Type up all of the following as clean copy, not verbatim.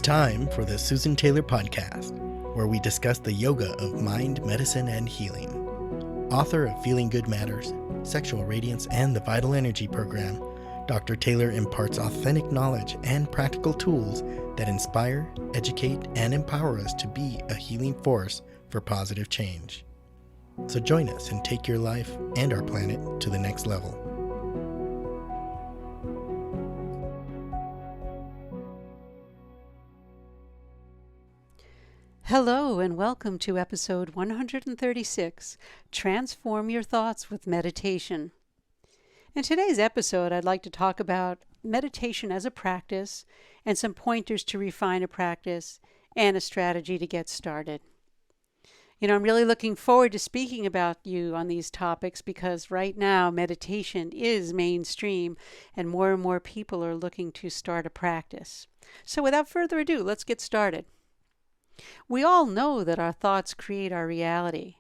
time for the Susan Taylor Podcast, where we discuss the yoga of mind, medicine, and healing. Author of Feeling Good Matters, Sexual Radiance, and the Vital Energy Program, Dr. Taylor imparts authentic knowledge and practical tools that inspire, educate, and empower us to be a healing force for positive change. So join us and take your life and our planet to the next level. Hello and welcome to episode 136, Transform Your Thoughts with Meditation. In today's episode, I'd like to talk about meditation as a practice and some pointers to refine a practice and a strategy to get started. I'm really looking forward to speaking about you on these topics because right now meditation is mainstream and more people are looking to start a practice. So without further ado, let's get started. We all know that our thoughts create our reality.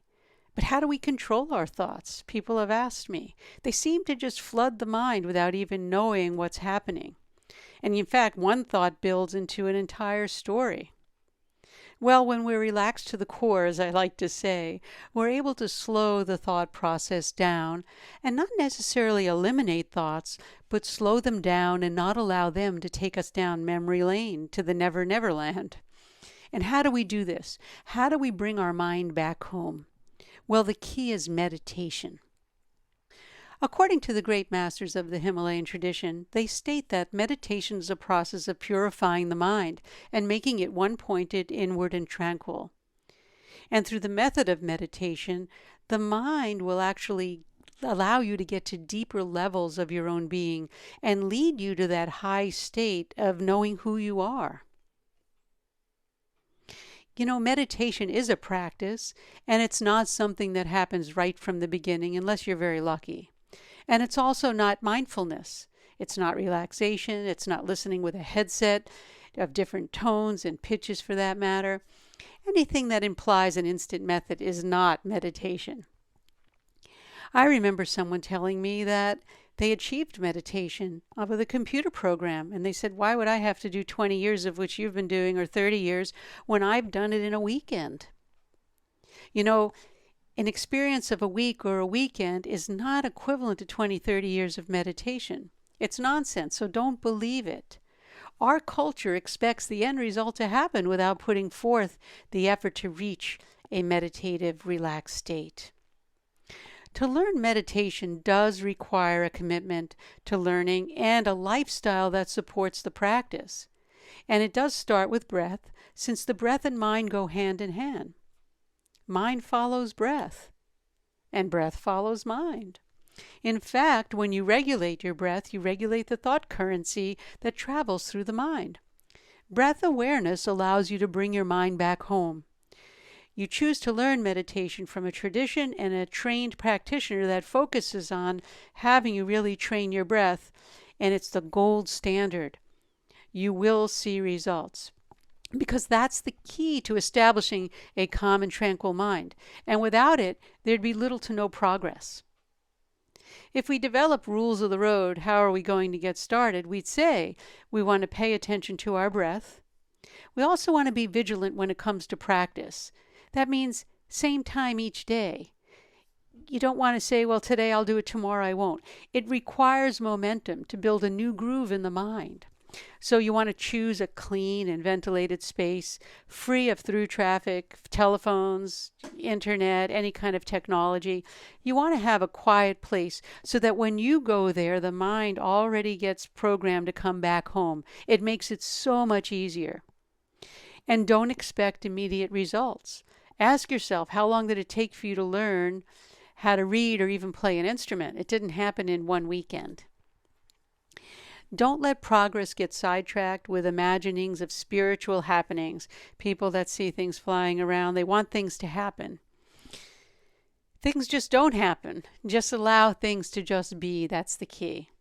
But how do we control our thoughts? People have asked me. They seem to just flood the mind without even knowing what's happening. And in fact, one thought builds into an entire story. Well, when we're relaxed to the core, as I like to say, we're able to slow the thought process down and not necessarily eliminate thoughts, but slow them down and not allow them to take us down memory lane to the never land. And how do we do this? How do we bring our mind back home? Well, the key is meditation. According to the great masters of the Himalayan tradition, they state that meditation is a process of purifying the mind and making it one-pointed, inward, and tranquil. And through the method of meditation, the mind will actually allow you to get to deeper levels of your own being and lead you to that high state of knowing who you are. Meditation is a practice, and it's not something that happens right from the beginning unless you're very lucky. And it's also not mindfulness. It's not relaxation. It's not listening with a headset of different tones and pitches for that matter. Anything that implies an instant method is not meditation. I remember someone telling me that they achieved meditation with a computer program. And they said, why would I have to do 20 years of which you've been doing or 30 years when I've done it in a weekend? An experience of a week or a weekend is not equivalent to 20, 30 years of meditation. It's nonsense, so don't believe it. Our culture expects the end result to happen without putting forth the effort to reach a meditative, relaxed state. To learn meditation does require a commitment to learning and a lifestyle that supports the practice. And it does start with breath, since the breath and mind go hand in hand. Mind follows breath, and breath follows mind. In fact, when you regulate your breath, you regulate the thought currency that travels through the mind. Breath awareness allows you to bring your mind back home. You choose to learn meditation from a tradition and a trained practitioner that focuses on having you really train your breath, and it's the gold standard. You will see results because that's the key to establishing a calm and tranquil mind. And without it, there'd be little to no progress. If we develop rules of the road, how are we going to get started? We'd say we want to pay attention to our breath. We also want to be vigilant when it comes to practice. That means same time each day. You don't want to say, well, today I'll do it, tomorrow I won't. It requires momentum to build a new groove in the mind. So you want to choose a clean and ventilated space, free of through traffic, telephones, internet, any kind of technology. You want to have a quiet place so that when you go there, the mind already gets programmed to come back home. It makes it so much easier. And don't expect immediate results. Ask yourself, how long did it take for you to learn how to read or even play an instrument? It didn't happen in one weekend. Don't let progress get sidetracked with imaginings of spiritual happenings. People that see things flying around, they want things to happen. Things just don't happen. Just allow things to just be. That's the key.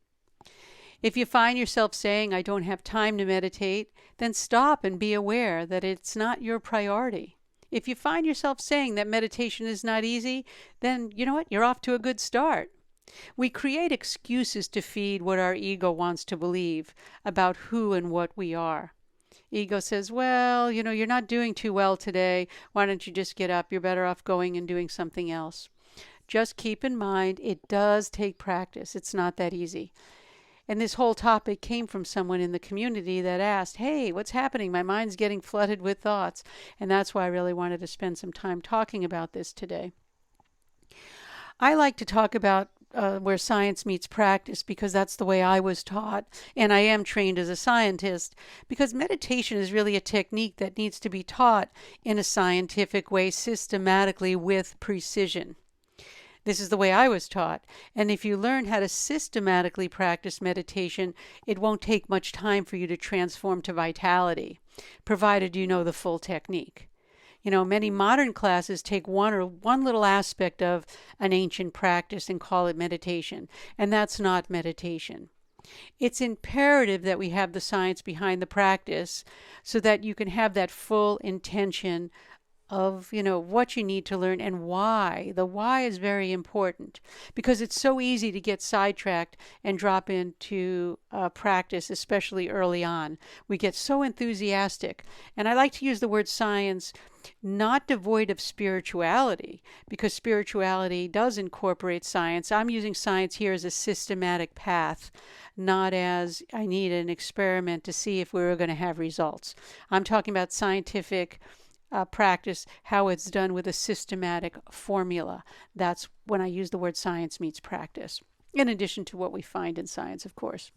If you find yourself saying, I don't have time to meditate, then stop and be aware that it's not your priority. If you find yourself saying that meditation is not easy, then you know what? You're off to a good start. We create excuses to feed what our ego wants to believe about who and what we are. Ego says, well, you're not doing too well today. Why don't you just get up? You're better off going and doing something else. Just keep in mind, it does take practice. It's not that easy. And this whole topic came from someone in the community that asked, hey, what's happening? My mind's getting flooded with thoughts. And that's why I really wanted to spend some time talking about this today. I like to talk about where science meets practice because that's the way I was taught, and I am trained as a scientist, because meditation is really a technique that needs to be taught in a scientific way, systematically, with precision. This is the way I was taught, and if you learn how to systematically practice meditation, it won't take much time for you to transform to vitality, provided you know the full technique. Many modern classes take one little aspect of an ancient practice and call it meditation, and that's not meditation. It's imperative that we have the science behind the practice so that you can have that full intention of, what you need to learn and why. The why is very important because it's so easy to get sidetracked and drop into practice, especially early on. We get so enthusiastic. And I like to use the word science not devoid of spirituality, because spirituality does incorporate science. I'm using science here as a systematic path, not as I need an experiment to see if we were going to have results. I'm talking about scientific practice, how it's done with a systematic formula. That's when I use the word science meets practice, in addition to what we find in science, of course.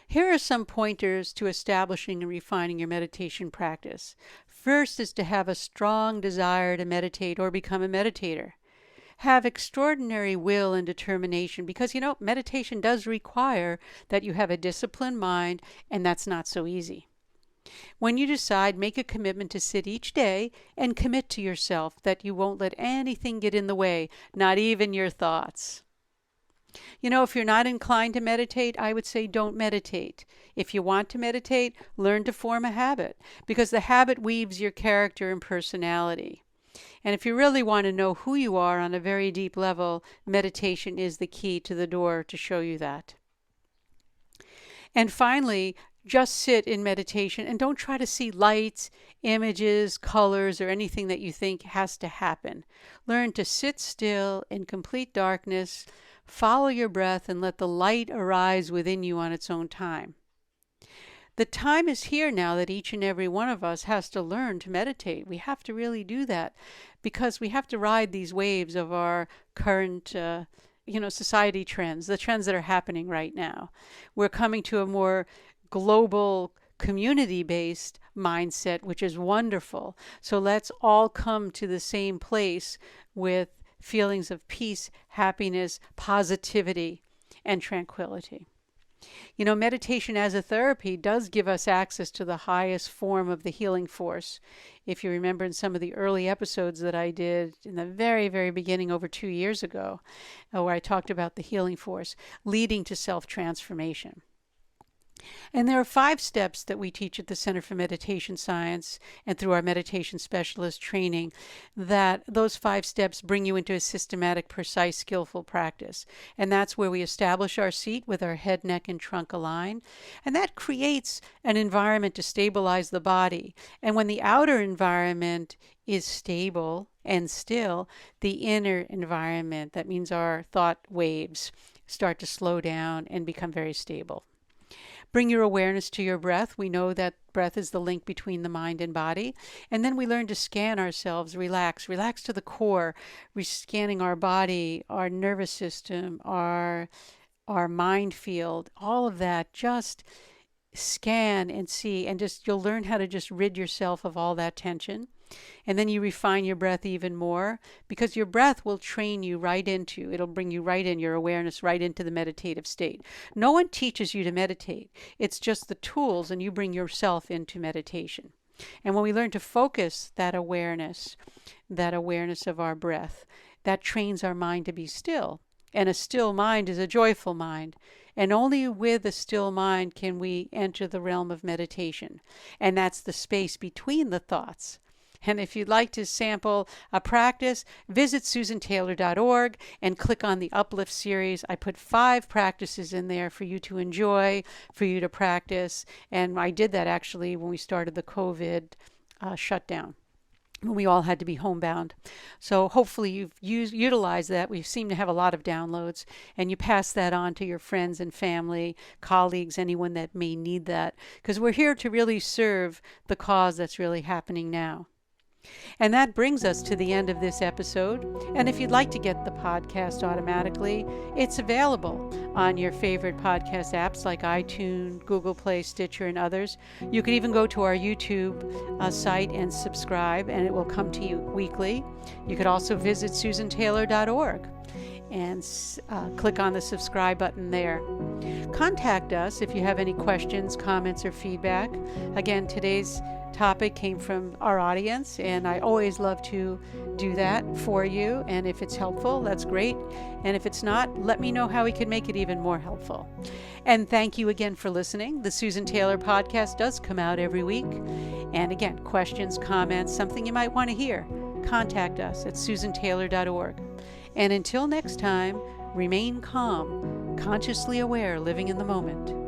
Here are some pointers to establishing and refining your meditation practice. First is to have a strong desire to meditate or become a meditator. Have extraordinary will and determination because, meditation does require that you have a disciplined mind, and that's not so easy. When you decide, make a commitment to sit each day and commit to yourself that you won't let anything get in the way, not even your thoughts. If you're not inclined to meditate, I would say don't meditate. If you want to meditate, learn to form a habit, because the habit weaves your character and personality. And if you really want to know who you are on a very deep level, meditation is the key to the door to show you that. And finally, just sit in meditation and don't try to see lights, images, colors, or anything that you think has to happen. Learn to sit still in complete darkness, follow your breath, and let the light arise within you on its own time. The time is here now that each and every one of us has to learn to meditate. We have to really do that because we have to ride these waves of our current society trends, the trends that are happening right now. We're coming to a more global, community-based mindset, which is wonderful. So let's all come to the same place with feelings of peace, happiness, positivity, and tranquility. Meditation as a therapy does give us access to the highest form of the healing force. If you remember in some of the early episodes that I did in the very, very beginning over 2 years ago, where I talked about the healing force leading to self-transformation. And there are 5 steps that we teach at the Center for Meditation Science and through our meditation specialist training, that those 5 steps bring you into a systematic, precise, skillful practice. And that's where we establish our seat with our head, neck, and trunk aligned. And that creates an environment to stabilize the body. And when the outer environment is stable and still, the inner environment, that means our thought waves, start to slow down and become very stable. Bring your awareness to your breath. We know that breath is the link between the mind and body. And then we learn to scan ourselves, relax to the core, scanning our body, our nervous system, our mind field, all of that. Just scan and see, and you'll learn how to just rid yourself of all that tension. And then you refine your breath even more, because your breath will train you it'll bring you right in, your awareness right into the meditative state. No one teaches you to meditate. It's just the tools, and you bring yourself into meditation. And when we learn to focus that awareness of our breath, that trains our mind to be still. And a still mind is a joyful mind. And only with a still mind can we enter the realm of meditation. And that's the space between the thoughts. And if you'd like to sample a practice, visit susantaylor.org and click on the Uplift series. I put 5 practices in there for you to enjoy, for you to practice. And I did that actually when we started the COVID shutdown, when we all had to be homebound. So hopefully you've utilized that. We seem to have a lot of downloads, and you pass that on to your friends and family, colleagues, anyone that may need that, because we're here to really serve the cause that's really happening now. And that brings us to the end of this episode. And if you'd like to get the podcast automatically, it's available on your favorite podcast apps like iTunes, Google Play, Stitcher, and others. You can even go to our YouTube site and subscribe, and it will come to you weekly. You could also visit susantaylor.org and click on the subscribe button there. Contact us if you have any questions, comments, or feedback. Again, today's topic came from our audience, and I always love to do that for you. And if it's helpful, that's great. And if it's not, let me know how we can make it even more helpful. And thank you again for listening. The Susan Taylor podcast does come out every week. And again, questions, comments, something you might want to hear, contact us at susantaylor.org. And until next time, remain calm, consciously aware, living in the moment.